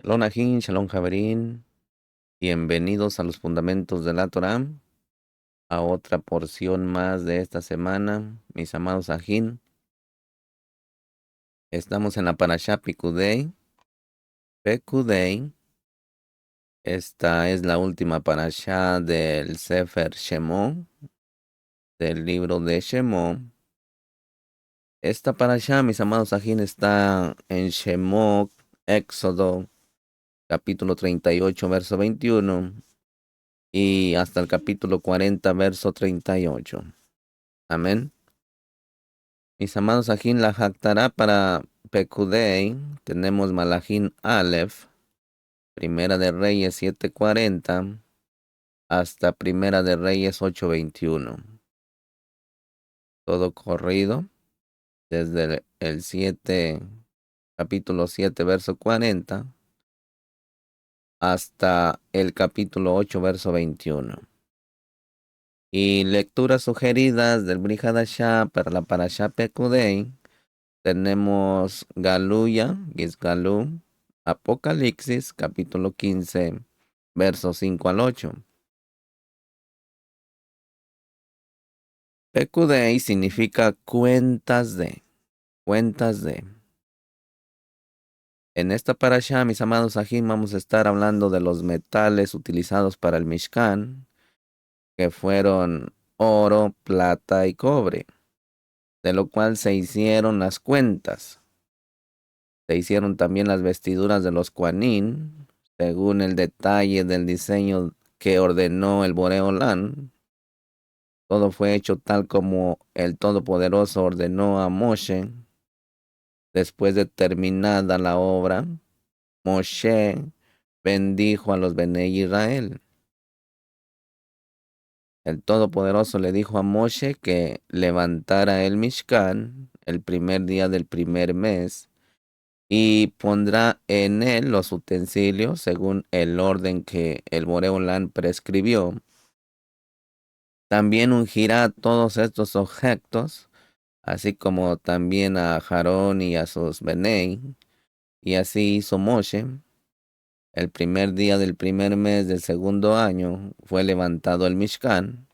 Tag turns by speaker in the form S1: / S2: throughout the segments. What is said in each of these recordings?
S1: Shalom Ajín, Shalom Javerín. Bienvenidos a los fundamentos de la Torá, a otra porción más de esta semana, mis amados Ajín. Estamos en la Parashá Pekudei. Esta es la última Parashá del Sefer Shemó, del libro de Shemó. Esta Parashá, mis amados Ajín, está en Shemó, Éxodo, capítulo 38, verso 21, y hasta el capítulo 40, verso 38. Amén. Mis amados, aquí en la Jactará para Pekudei tenemos Malajín Aleph, Primera de Reyes 7:40, hasta Primera de Reyes 8:21. Todo corrido, desde el 7, capítulo 7, verso 40, hasta el capítulo 8, verso 21. Y lecturas sugeridas del Brit Hadashah para la Parashá Pekudei. Tenemos Galuya, Gizgalú, Apocalipsis, capítulo 15, versos 5 al 8. Pekudei significa cuentas de, cuentas de. En esta parashá, mis amados Ajim, vamos a estar hablando de los metales utilizados para el Mishkan, que fueron oro, plata y cobre, de lo cual se hicieron las cuentas. Se hicieron también las vestiduras de los Kohanim, según el detalle del diseño que ordenó el Boreolán. Todo fue hecho tal como el Todopoderoso ordenó a Moshe. Después de terminada la obra, Moshe bendijo a los Bene Israel. El Todopoderoso le dijo a Moshe que levantara el Mishkan el primer día del primer mes y pondrá en él los utensilios según el orden que el Boreolán prescribió. También ungirá todos estos objetos, así como también a Aarón y a sus Benei, y así hizo Moshe. El primer día del primer mes del segundo año fue levantado el Mishkan.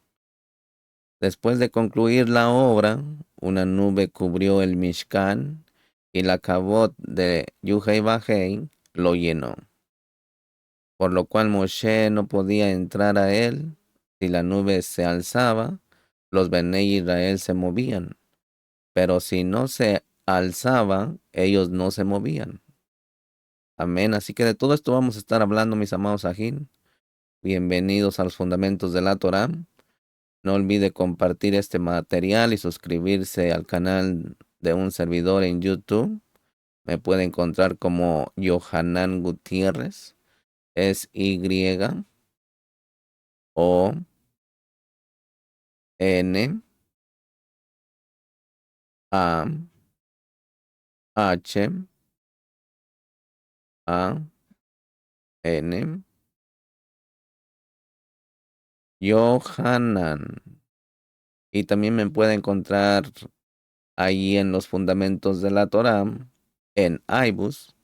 S1: Después de concluir la obra, una nube cubrió el Mishkan y la cabot de Yuhei Bajei lo llenó, por lo cual Moshe no podía entrar a él. Si la nube se alzaba, los Benei Israel se movían, pero si no se alzaba, ellos no se movían. Amén. Así que de todo esto vamos a estar hablando, mis amados Ajín. Bienvenidos a los fundamentos de la Torá. No olvide compartir este material y suscribirse al canal de un servidor en YouTube. Me puede encontrar como Yohanan Gutiérrez. Es Yohanan. Yohanan. Y también me puede encontrar ahí en los fundamentos de la Torá, en iBus.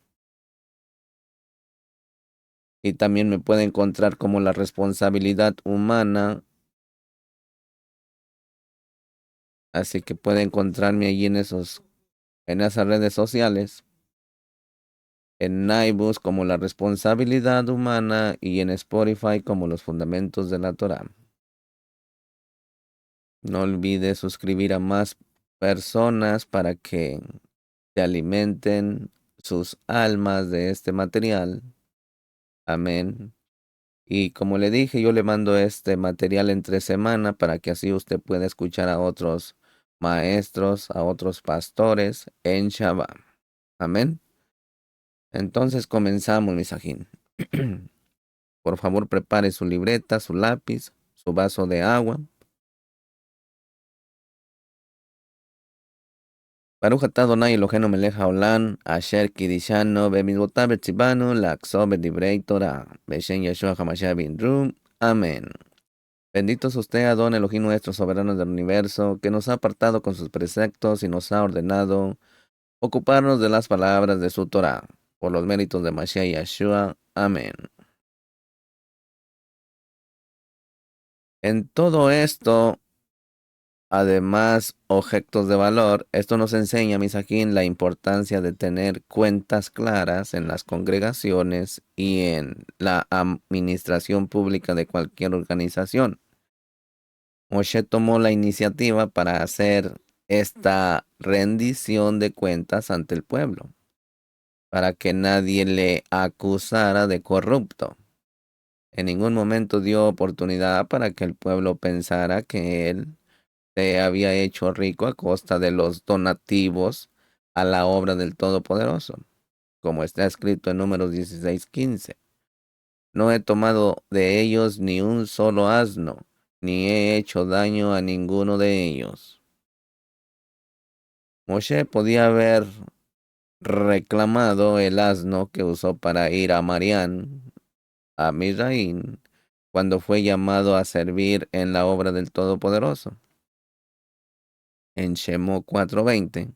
S1: Y también me puede encontrar como la responsabilidad humana. Así que puede encontrarme allí en esas redes sociales. En iBus como la responsabilidad humana y en Spotify como los fundamentos de la Torá. No olvide suscribir a más personas para que se alimenten sus almas de este material. Amén. Y como le dije, yo le mando este material entre semana para que así usted pueda escuchar a otros maestros, a otros pastores en Shabbat. Amén. Entonces comenzamos, mis ajín. Por favor, prepare su libreta, su lápiz, su vaso de agua. Baruch atah Adonai Eloheinu melech haolam, asher kidishanu bemitzvotav v'tzivanu la'atzov b'divrei Torah, b'shem Yeshua HaMashiach bin Rum. Amén. Bendito es usted, Adón Elohim nuestro, soberano del universo, que nos ha apartado con sus preceptos y nos ha ordenado ocuparnos de las palabras de su Torah. por los méritos de Mashiach Yeshua. Amén. En todo esto, además, objetos de valor, esto nos enseña, Misajín, la importancia de tener cuentas claras en las congregaciones y en la administración pública de cualquier organización. Moshe tomó la iniciativa para hacer esta rendición de cuentas ante el pueblo, para que nadie le acusara de corrupto. En ningún momento dio oportunidad para que el pueblo pensara que él se había hecho rico a costa de los donativos a la obra del Todopoderoso, como está escrito en Números 16:15. No he tomado de ellos ni un solo asno, ni he hecho daño a ninguno de ellos. Moshe podía haber reclamado el asno que usó para ir a Marián, a Misraín, cuando fue llamado a servir en la obra del Todopoderoso. En Shemó 4:20,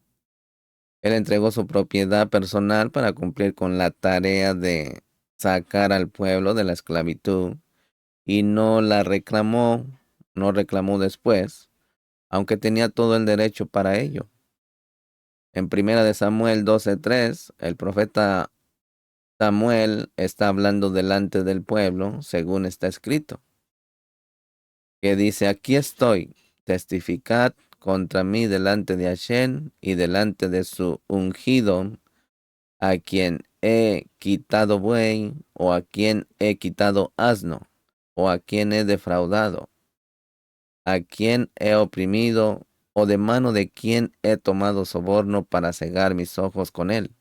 S1: él entregó su propiedad personal para cumplir con la tarea de sacar al pueblo de la esclavitud y no reclamó después, aunque tenía todo el derecho para ello. En 1 de Samuel 12:3, el profeta Samuel está hablando delante del pueblo, según está escrito, que dice: aquí estoy, testificad contra mí delante de Hashem y delante de su ungido, a quien he quitado buey, o a quien he quitado asno, o a quien he defraudado, a quien he oprimido, o de mano de quien he tomado soborno para cegar mis ojos con él.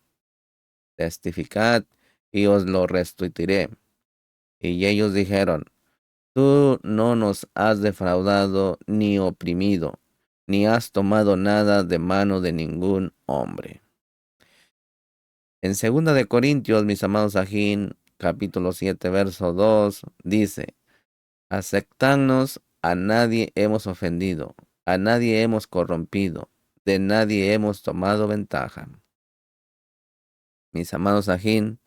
S1: Testificad y os lo restituiré. Y ellos dijeron: tú no nos has defraudado ni oprimido, ni has tomado nada de mano de ningún hombre. En 2 de Corintios, mis amados ajín, capítulo 7, verso 2, dice: aceptadnos, a nadie hemos ofendido, a nadie hemos corrompido, de nadie hemos tomado ventaja. Mis amados ajín,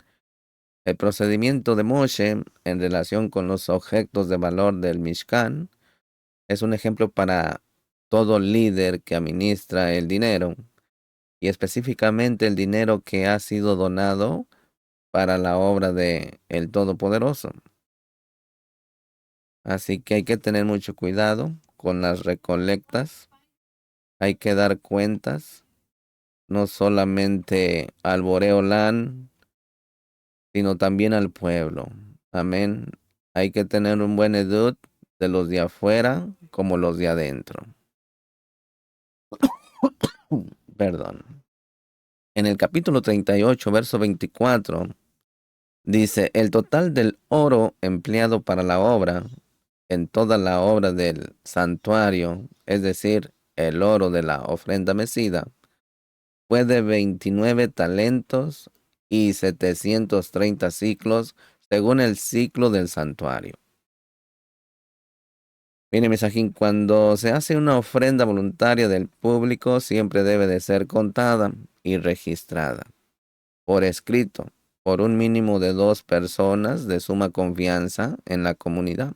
S1: el procedimiento de Moshe en relación con los objetos de valor del Mishkan es un ejemplo para todo líder que administra el dinero, y específicamente el dinero que ha sido donado para la obra de el Todopoderoso. Así que hay que tener mucho cuidado con las recolectas. Hay que dar cuentas, no solamente al Boreolán, sino también al pueblo. Amén. Hay que tener un buen edut de los de afuera como los de adentro. Perdón. En el capítulo 38, verso 24, dice: el total del oro empleado para la obra, en toda la obra del santuario, es decir, el oro de la ofrenda mecida, fue de 29 talentos y 730 ciclos, según el ciclo del santuario. Mire, mensajín, cuando se hace una ofrenda voluntaria del público, siempre debe de ser contada y registrada por escrito por un mínimo de 2 personas de suma confianza en la comunidad.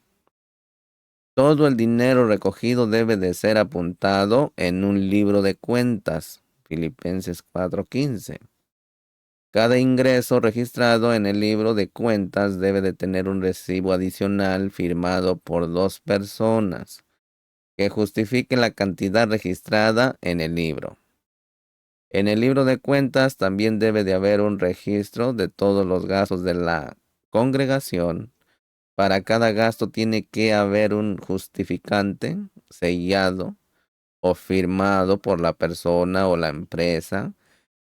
S1: Todo el dinero recogido debe de ser apuntado en un libro de cuentas. Filipenses 4:15. Cada ingreso registrado en el libro de cuentas debe de tener un recibo adicional firmado por 2 personas que justifique la cantidad registrada en el libro. En el libro de cuentas también debe de haber un registro de todos los gastos de la congregación. Para cada gasto tiene que haber un justificante sellado o firmado por la persona o la empresa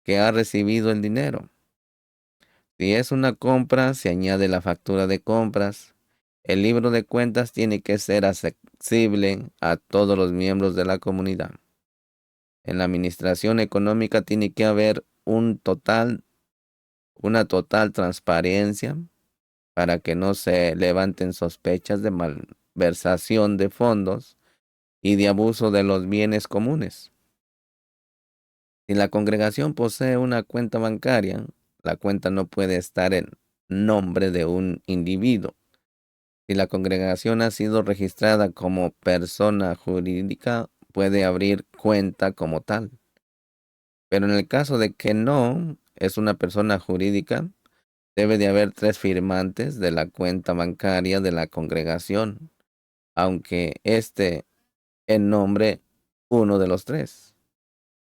S1: que ha recibido el dinero. Si es una compra, se añade la factura de compras. El libro de cuentas tiene que ser accesible a todos los miembros de la comunidad. En la administración económica tiene que haber una total transparencia para que no se levanten sospechas de malversación de fondos y de abuso de los bienes comunes. Si la congregación posee una cuenta bancaria, La cuenta no puede estar en nombre de un individuo. Si la congregación ha sido registrada como persona jurídica, puede abrir cuenta como tal. Pero en el caso de que no es una persona jurídica, debe de haber 3 firmantes de la cuenta bancaria de la congregación, aunque esté en nombre uno de los 3.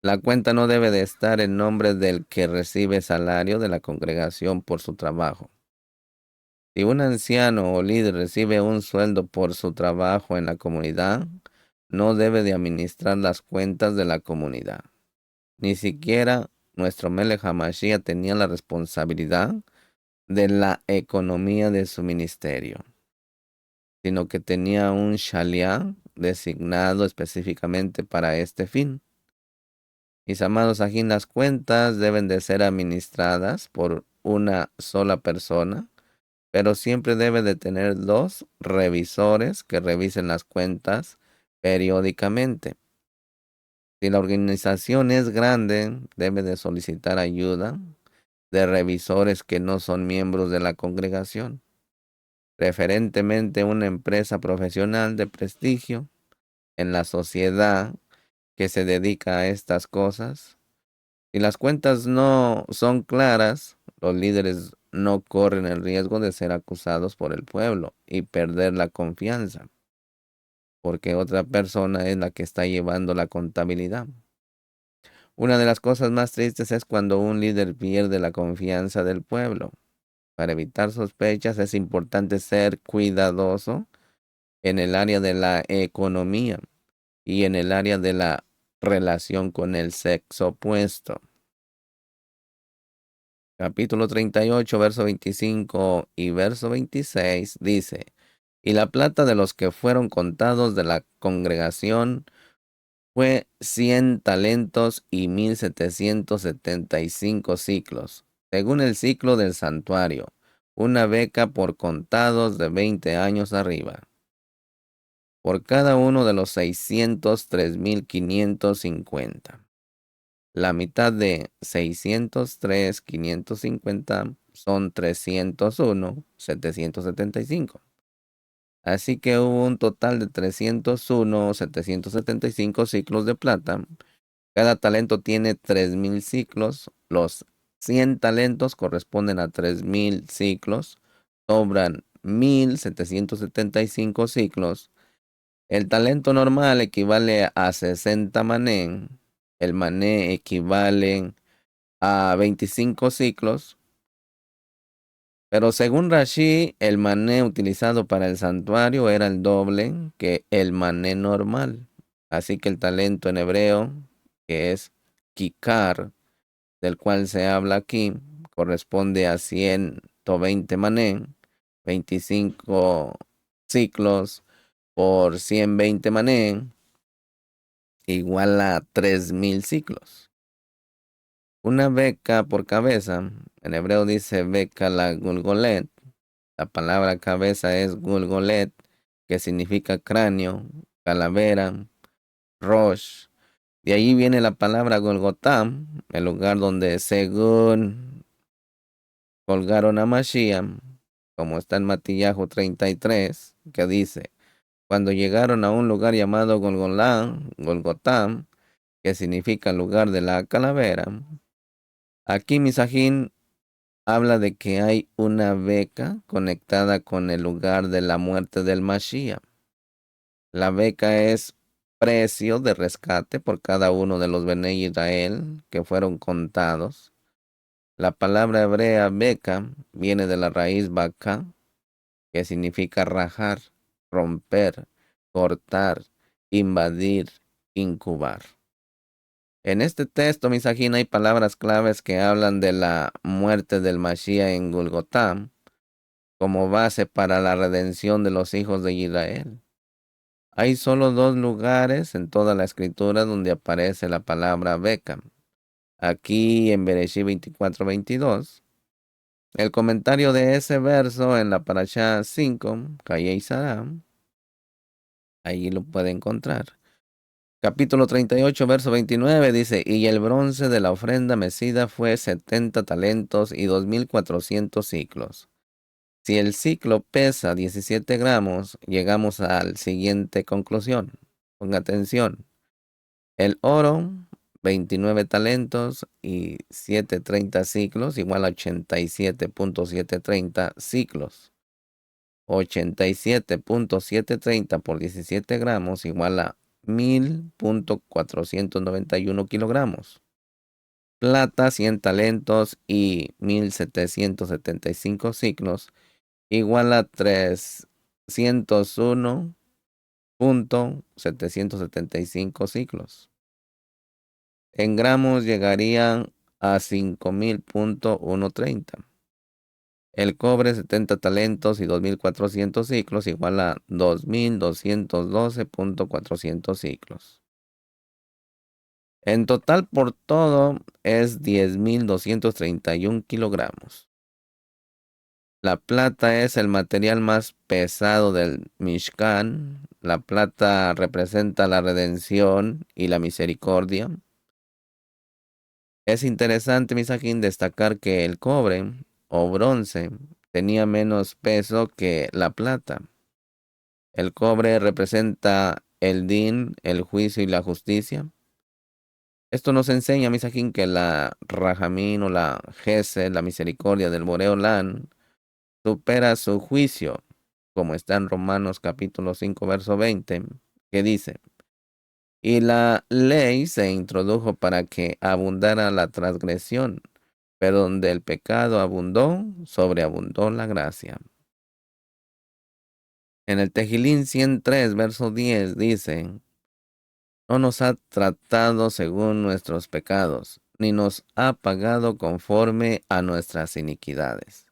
S1: La cuenta no debe de estar en nombre del que recibe salario de la congregación por su trabajo. Si un anciano o líder recibe un sueldo por su trabajo en la comunidad, no debe de administrar las cuentas de la comunidad. Ni siquiera nuestro Melech HaMashiach tenía la responsabilidad de la economía de su ministerio, sino que tenía un shaliach designado específicamente para este fin. Mis amados, aquí las cuentas deben de ser administradas por una sola persona, pero siempre debe de tener 2 revisores que revisen las cuentas periódicamente. Si la organización es grande, debe de solicitar ayuda de revisores que no son miembros de la congregación, preferentemente una empresa profesional de prestigio en la sociedad que se dedica a estas cosas. Si las cuentas no son claras, los líderes no corren el riesgo de ser acusados por el pueblo y perder la confianza, porque otra persona es la que está llevando la contabilidad. Una de las cosas más tristes es cuando un líder pierde la confianza del pueblo. Para evitar sospechas es importante ser cuidadoso en el área de la economía y en el área de la relación con el sexo opuesto. Capítulo 38, verso 25 y verso 26 dice, y la plata de los que fueron contados de la congregación fue 100 talentos y 1775 ciclos, según el ciclo del santuario, una beca por contados de 20 años arriba. Por cada uno de los 603,550. La mitad de 603,550 son 301,775. Así que hubo un total de 301,775 ciclos de plata. Cada talento tiene 3,000 ciclos. Los 100 talentos corresponden a 3,000 ciclos. Sobran 1,775 ciclos. El talento normal equivale a 60 mané. El mané equivale a 25 ciclos. Pero según Rashi, el mané utilizado para el santuario era el doble que el mané normal. Así que el talento en hebreo, que es kikar, del cual se habla aquí, corresponde a 120 mané, 25 ciclos por 120 mané, igual a 3,000 ciclos. Una beca por cabeza, en hebreo dice beca la gulgolet. La palabra cabeza es gulgolet, que significa cráneo, calavera, rosh. De ahí viene la palabra Golgotá, el lugar donde según colgaron a Mashiach, como está en Matillahu 33, que dice, cuando llegaron a un lugar llamado Golgotá, que significa lugar de la calavera. Aquí Misajín habla de que hay una beca conectada con el lugar de la muerte del Mashiach. La beca es precio de rescate por cada uno de los Bnei Israel que fueron contados. La palabra hebrea beca viene de la raíz baka, que significa rajar, romper, cortar, invadir, incubar. En este texto, Misajín, hay palabras claves que hablan de la muerte del Mashiach en Golgotá como base para la redención de los hijos de Israel. Hay solo 2 lugares en toda la escritura donde aparece la palabra beca. Aquí en Bereshit 24:22. El comentario de ese verso en la Parashá 5, Calle y Sará, allí lo puede encontrar. Capítulo 38, verso 29 dice, y el bronce de la ofrenda mecida fue 70 talentos y 2400 ciclos. Si el ciclo pesa 17 gramos, llegamos a la siguiente conclusión. Ponga atención. El oro, 29 talentos y 730 ciclos, igual a 87.730 ciclos. 87.730 por 17 gramos, igual a 1000.491 kilogramos. Plata, 100 talentos y 1775 ciclos, igual a 301.775 ciclos. En gramos llegarían a 5000.130. El cobre, 70 talentos y 2400 ciclos, igual a 2212.400 ciclos. En total por todo es 10.231 kilogramos. La plata es el material más pesado del Mishkan. La plata representa la redención y la misericordia. Es interesante, Misajín, destacar que el cobre o bronce tenía menos peso que la plata. El cobre representa el din, el juicio y la justicia. Esto nos enseña, Misajín, que la Rajamín o la Gesed, la misericordia del Boreolán, supera su juicio, como está en Romanos capítulo 5, verso 20, que dice, y la ley se introdujo para que abundara la transgresión, pero donde el pecado abundó, sobreabundó la gracia. En el Tejilín 103, verso 10 dice, no nos ha tratado según nuestros pecados, ni nos ha pagado conforme a nuestras iniquidades.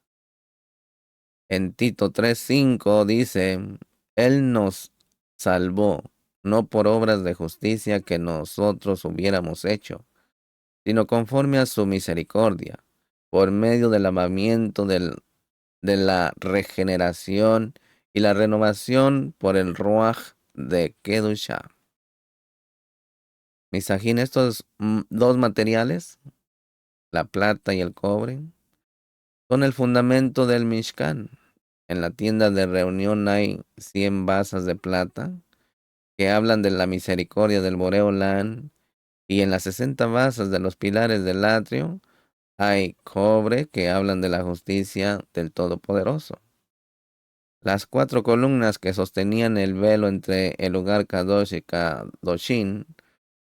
S1: En Tito 3:5 dice, Él nos salvó, no por obras de justicia que nosotros hubiéramos hecho, sino conforme a su misericordia, por medio del lavamiento de la regeneración y la renovación por el Ruaj de Kedusha. Misajín, estos dos materiales, la plata y el cobre, son el fundamento del Mishkan. En la tienda de reunión hay 100 basas de plata que hablan de la misericordia del Boreolán, y en las 60 basas de los pilares del atrio hay cobre que hablan de la justicia del Todopoderoso. Las 4 columnas que sostenían el velo entre el lugar Kadosh y Kadoshin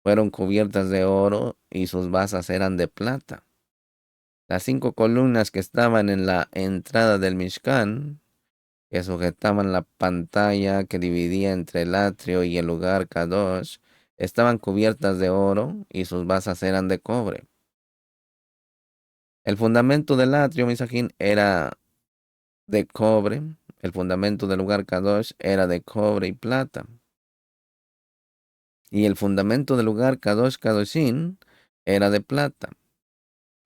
S1: fueron cubiertas de oro y sus basas eran de plata. Las 5 columnas que estaban en la entrada del Mishkan, que sujetaban la pantalla que dividía entre el atrio y el lugar Kadosh, estaban cubiertas de oro y sus basas eran de cobre. El fundamento del atrio, Misajín, era de cobre. El fundamento del lugar Kadosh era de cobre y plata. Y el fundamento del lugar Kadosh Kadoshin era de plata.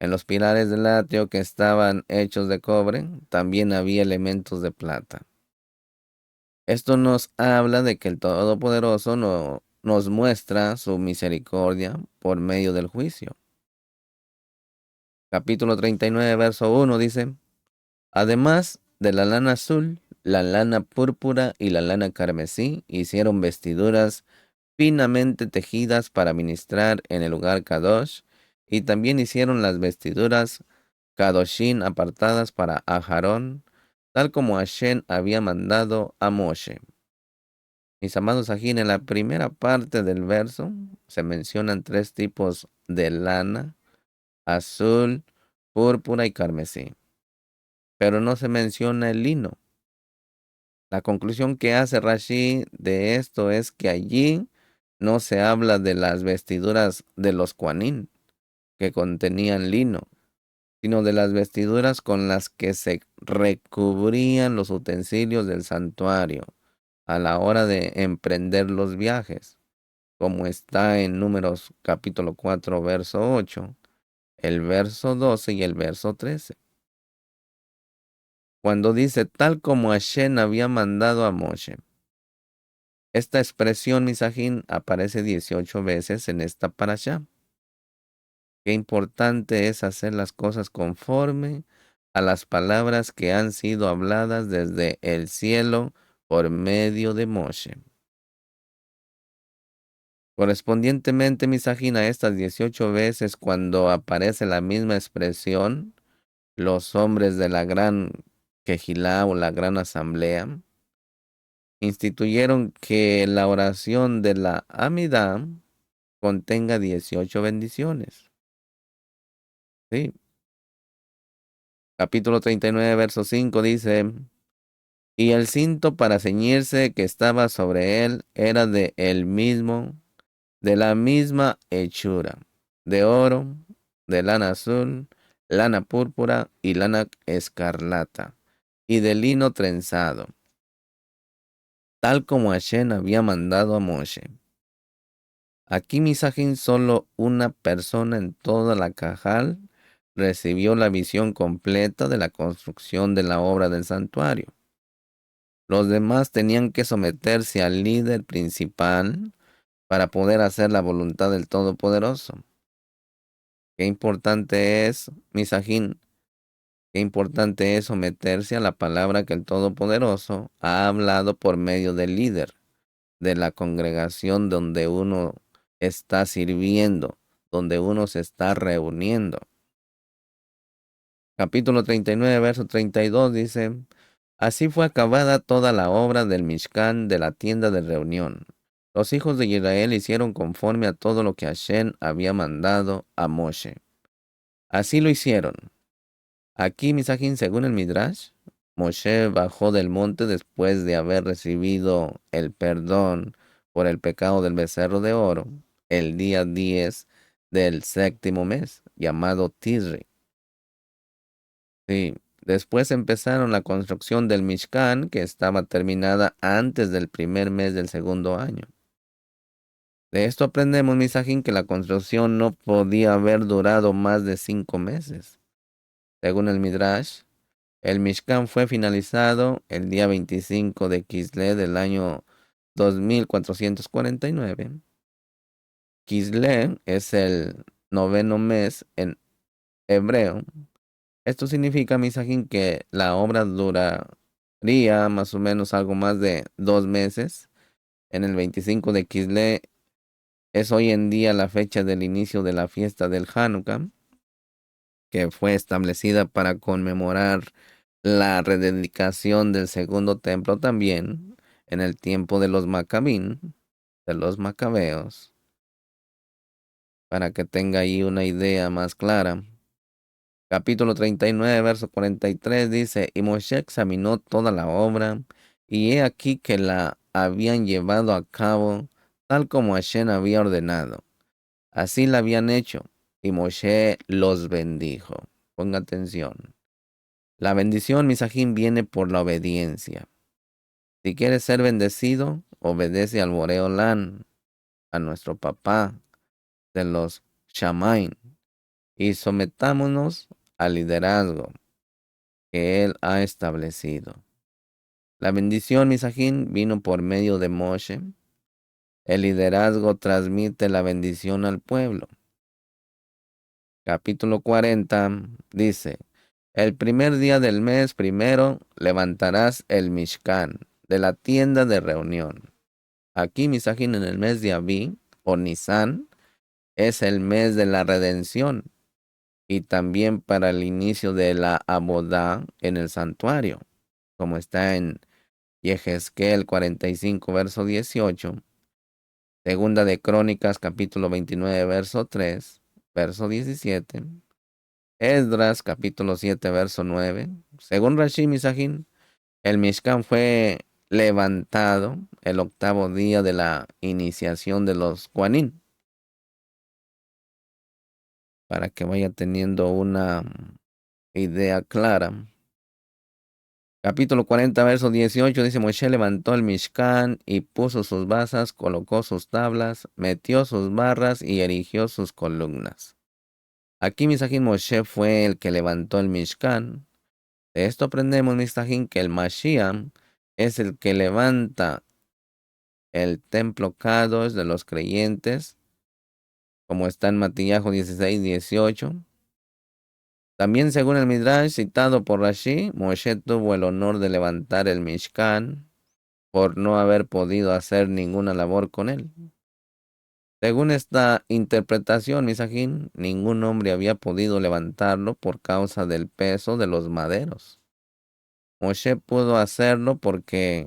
S1: En los pilares del atrio, que estaban hechos de cobre, también había elementos de plata. Esto nos habla de que el Todopoderoso nos muestra su misericordia por medio del juicio. Capítulo 39, verso 1 dice, además de la lana azul, la lana púrpura y la lana carmesí hicieron vestiduras finamente tejidas para ministrar en el lugar Kadosh, y también hicieron las vestiduras Kadoshin apartadas para Aharón, tal como Hashem había mandado a Moshe. Mis amados, aquí en la primera parte del verso se mencionan 3 tipos de lana: azul, púrpura y carmesí. Pero no se menciona el lino. La conclusión que hace Rashi de esto es que allí no se habla de las vestiduras de los Kohanim que contenían lino, sino de las vestiduras con las que se recubrían los utensilios del santuario a la hora de emprender los viajes, como está en Números capítulo 4, verso 8, el verso 12 y el verso 13. Cuando dice tal como Hashem había mandado a Moshe. Esta expresión misajín aparece 18 veces en esta parashá. Qué importante es hacer las cosas conforme a las palabras que han sido habladas desde el cielo por medio de Moshe. Correspondientemente, misajín, a estas 18 veces cuando aparece la misma expresión, los hombres de la gran Quejilá o la gran asamblea instituyeron que la oración de la Amidá contenga 18 bendiciones. Sí. Capítulo 39, verso 5 dice, y el cinto para ceñirse que estaba sobre él era de la misma hechura, de oro, de lana azul, lana púrpura y lana escarlata, y de lino trenzado, tal como Hashem había mandado a Moshe. Aquí Misajín, solo una persona en toda la Cajal recibió la visión completa de la construcción de la obra del santuario. Los demás tenían que someterse al líder principal para poder hacer la voluntad del Todopoderoso. Qué importante es, Misajín, qué importante es someterse a la palabra que el Todopoderoso ha hablado por medio del líder de la congregación donde uno está sirviendo, donde uno se está reuniendo. Capítulo 39, verso 32 dice, así fue acabada toda la obra del Mishkan de la tienda de reunión. Los hijos de Israel hicieron conforme a todo lo que Hashem había mandado a Moshe. Así lo hicieron. Aquí, Misajín, según el Midrash, Moshe bajó del monte después de haber recibido el perdón por el pecado del becerro de oro, el día 10 del séptimo mes, llamado Tisri. Sí, después empezaron la construcción del Mishkan, que estaba terminada antes del primer mes del segundo año. De esto aprendemos, Misajín, que la construcción no podía haber durado más de 5 meses. Según el Midrash, el Mishkan fue finalizado el día 25 de Kislev del año 2449. Kislev es el noveno mes en hebreo. Esto significa, Misajín, que la obra duraría más o menos algo más de 2 meses. En el 25 de Kislev es hoy en día la fecha del inicio de la fiesta del Hanukkah, que fue establecida para conmemorar la rededicación del segundo templo también en el tiempo de los Macabín, de los Macabeos, para que tenga ahí una idea más clara. Capítulo 39, verso 43 dice, y Moshe examinó toda la obra, y he aquí que la habían llevado a cabo tal como Hashem había ordenado. Así la habían hecho, y Moshe los bendijo. Ponga atención. La bendición, Misajín, viene por la obediencia. Si quieres ser bendecido, obedece al Boreolán, a nuestro papá de los Shamain, y sometámonos al liderazgo que él ha establecido. La bendición, Misajín, vino por medio de Moshe. El liderazgo transmite la bendición al pueblo. Capítulo 40 dice, el primer día del mes primero levantarás el Mishkan de la tienda de reunión. Aquí, Misajín, en el mes de Abí o Nisan, es el mes de la redención y también para el inicio de la abodá en el santuario, como está en Yehezkel 45, verso 18, Segunda de Crónicas, capítulo 29, verso 3, verso 17, Esdras, capítulo 7, verso 9. Según Rashi Misajín, el Mishkan fue levantado el octavo día de la iniciación de los Kuanín, para que vaya teniendo una idea clara. Capítulo 40, verso 18 dice, Moshe levantó el Mishkan y puso sus basas, colocó sus tablas, metió sus barras y erigió sus columnas. Aquí Misajín, Moshe fue el que levantó el Mishkan. De esto aprendemos, Misajín, que el Mashiach es el que levanta el templo Kadosh de los creyentes, como está en Matillahu 16:18. También según el Midrash citado por Rashi, Moshe tuvo el honor de levantar el Mishkan por no haber podido hacer ninguna labor con él. Según esta interpretación, Misajín, ningún hombre había podido levantarlo por causa del peso de los maderos. Moshe pudo hacerlo porque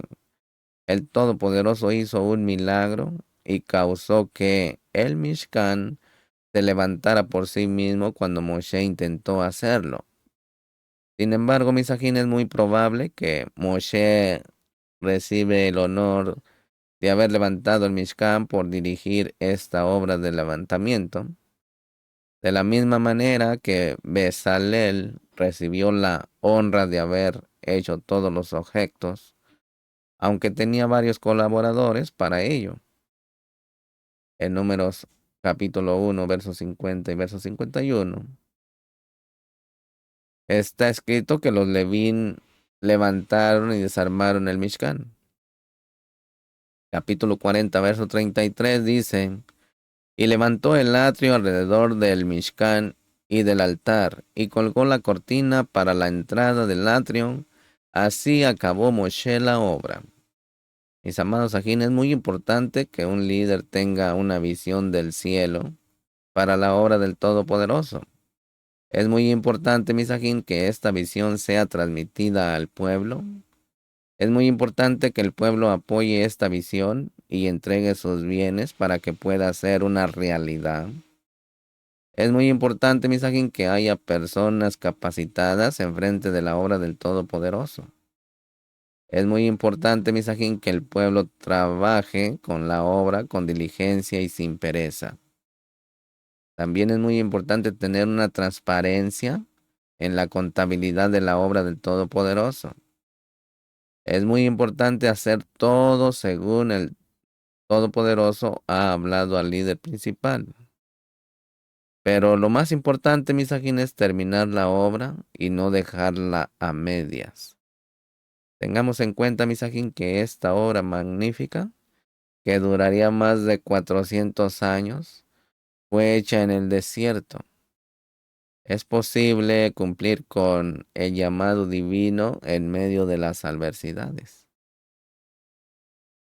S1: el Todopoderoso hizo un milagro y causó que el Mishkan se levantara por sí mismo cuando Moshe intentó hacerlo. Sin embargo, Misajín, es muy probable que Moshe recibe el honor de haber levantado el Mishkan por dirigir esta obra de levantamiento, de la misma manera que Bezalel recibió la honra de haber hecho todos los objetos, aunque tenía varios colaboradores para ello. En Números capítulo 1, versos 50 y verso 51, está escrito que los Levín levantaron y desarmaron el Mishkan. Capítulo 40, verso 33 dice: Y levantó el atrio alrededor del Mishkan y del altar, y colgó la cortina para la entrada del atrio. Así acabó Moshe la obra. Mis amados ajín, es muy importante que un líder tenga una visión del cielo para la obra del Todopoderoso. Es muy importante, mis ajín, que esta visión sea transmitida al pueblo. Es muy importante que el pueblo apoye esta visión y entregue sus bienes para que pueda ser una realidad. Es muy importante, Misajín, que haya personas capacitadas enfrente de la obra del Todopoderoso. Es muy importante, Misajín, que el pueblo trabaje con la obra con diligencia y sin pereza. También es muy importante tener una transparencia en la contabilidad de la obra del Todopoderoso. Es muy importante hacer todo según el Todopoderoso ha hablado al líder principal. Pero lo más importante, Misajín, es terminar la obra y no dejarla a medias. Tengamos en cuenta, Misajín, que esta obra magnífica, que duraría más de 400 años, fue hecha en el desierto. Es posible cumplir con el llamado divino en medio de las adversidades.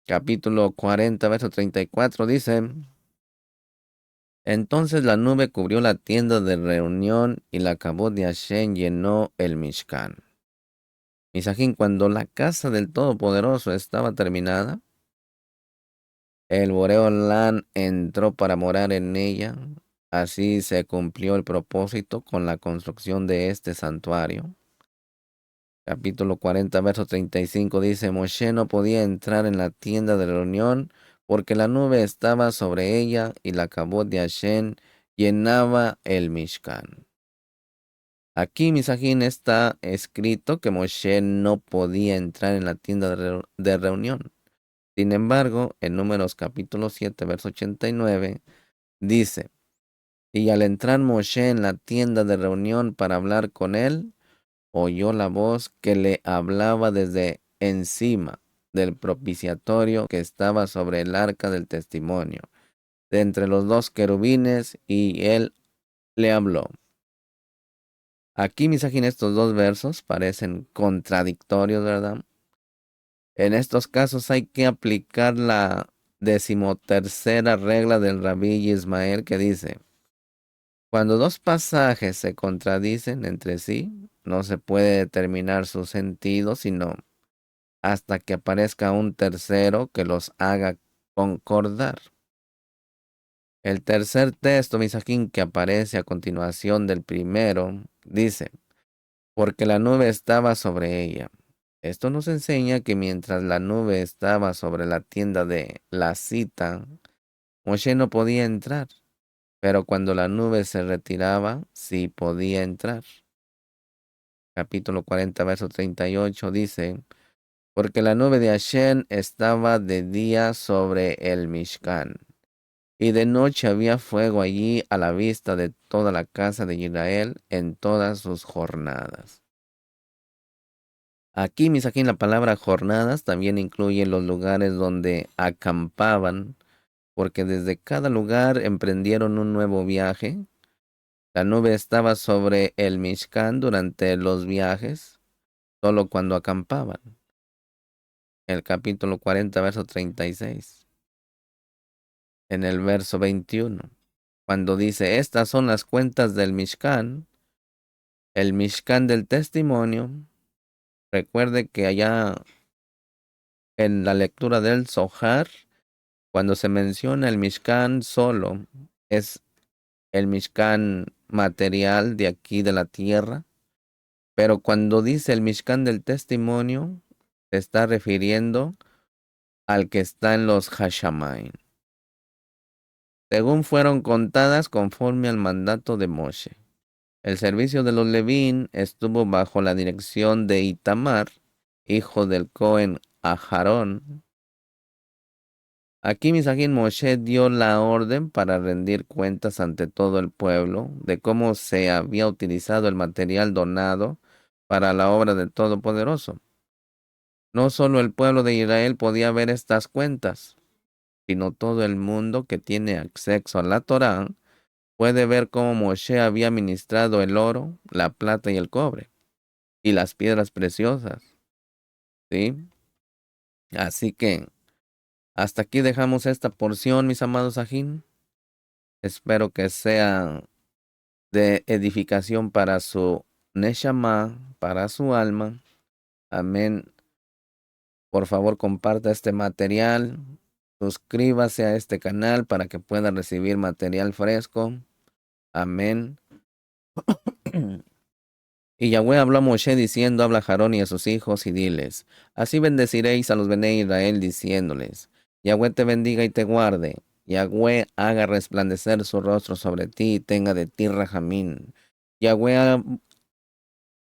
S1: Capítulo 40, verso 34 dice: Entonces la nube cubrió la tienda de reunión y la Kabod de Hashem llenó el Mishkan. Misajín, cuando la casa del Todopoderoso estaba terminada, el Boreolán entró para morar en ella. Así se cumplió el propósito con la construcción de este santuario. Capítulo 40, verso 35 dice: Moshe no podía entrar en la tienda de reunión porque la nube estaba sobre ella y la Kabod de Hashem llenaba el Mishkan. Aquí, Misajín, está escrito que Moshe no podía entrar en la tienda de reunión. Sin embargo, en Números capítulo 7, verso 89, dice: Y al entrar Moshe en la tienda de reunión para hablar con él, oyó la voz que le hablaba desde encima del propiciatorio que estaba sobre el arca del testimonio, de entre los dos querubines, y él le habló. Aquí, Misajín, estos dos versos parecen contradictorios, ¿verdad? En estos casos hay que aplicar la 13ª regla del Rabí Ismael, que dice: cuando dos pasajes se contradicen entre sí, no se puede determinar su sentido, sino hasta que aparezca un tercero que los haga concordar. El tercer texto, Misajín, que aparece a continuación del primero, dice: porque la nube estaba sobre ella. Esto nos enseña que mientras la nube estaba sobre la tienda de la cita, Moshe no podía entrar, pero cuando la nube se retiraba, sí podía entrar. Capítulo 40, verso 38 dice: porque la nube de Hashem estaba de día sobre el Mishkan, y de noche había fuego allí a la vista de toda la casa de Israel en todas sus jornadas. Aquí la palabra jornadas también incluye los lugares donde acampaban, porque desde cada lugar emprendieron un nuevo viaje. La nube estaba sobre el Mishkan durante los viajes, solo cuando acampaban. El capítulo 40, verso 36. En el verso 21, cuando dice, estas son las cuentas del Mishkan, el Mishkan del testimonio. Recuerde que allá en la lectura del Zohar, cuando se menciona el Mishkan solo, es el Mishkan material de aquí de la tierra, pero cuando dice el Mishkan del testimonio, se está refiriendo al que está en los Hashamayim, según fueron contadas conforme al mandato de Moshe. El servicio de los Levín estuvo bajo la dirección de Itamar, hijo del Cohen Aharón. Aquí Misajín Moshe dio la orden para rendir cuentas ante todo el pueblo de cómo se había utilizado el material donado para la obra del Todopoderoso. No solo el pueblo de Israel podía ver estas cuentas, sino todo el mundo que tiene acceso a la Torá puede ver cómo Moshe había ministrado el oro, la plata y el cobre, y las piedras preciosas, ¿sí? Así que hasta aquí dejamos esta porción, mis amados ajín. Espero que sea de edificación para su neshama, para su alma. Amén. Por favor, comparta este material. Suscríbase a este canal para que pueda recibir material fresco. Amén. Y Yahweh habló a Moshe diciendo, habla a Aarón y a sus hijos y diles, así bendeciréis a los Bene Israel diciéndoles, Yahweh te bendiga y te guarde. Yahweh haga resplandecer su rostro sobre ti y tenga de ti rajamín. Yahweh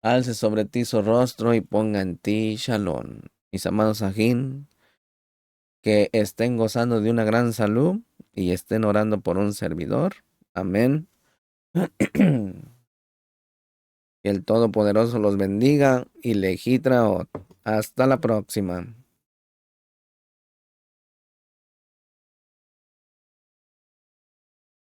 S1: alce sobre ti su rostro y ponga en ti shalom. Mis amados ajín, que estén gozando de una gran salud y estén orando por un servidor. Amén. Que el Todopoderoso los bendiga y legitraot. Hasta la próxima.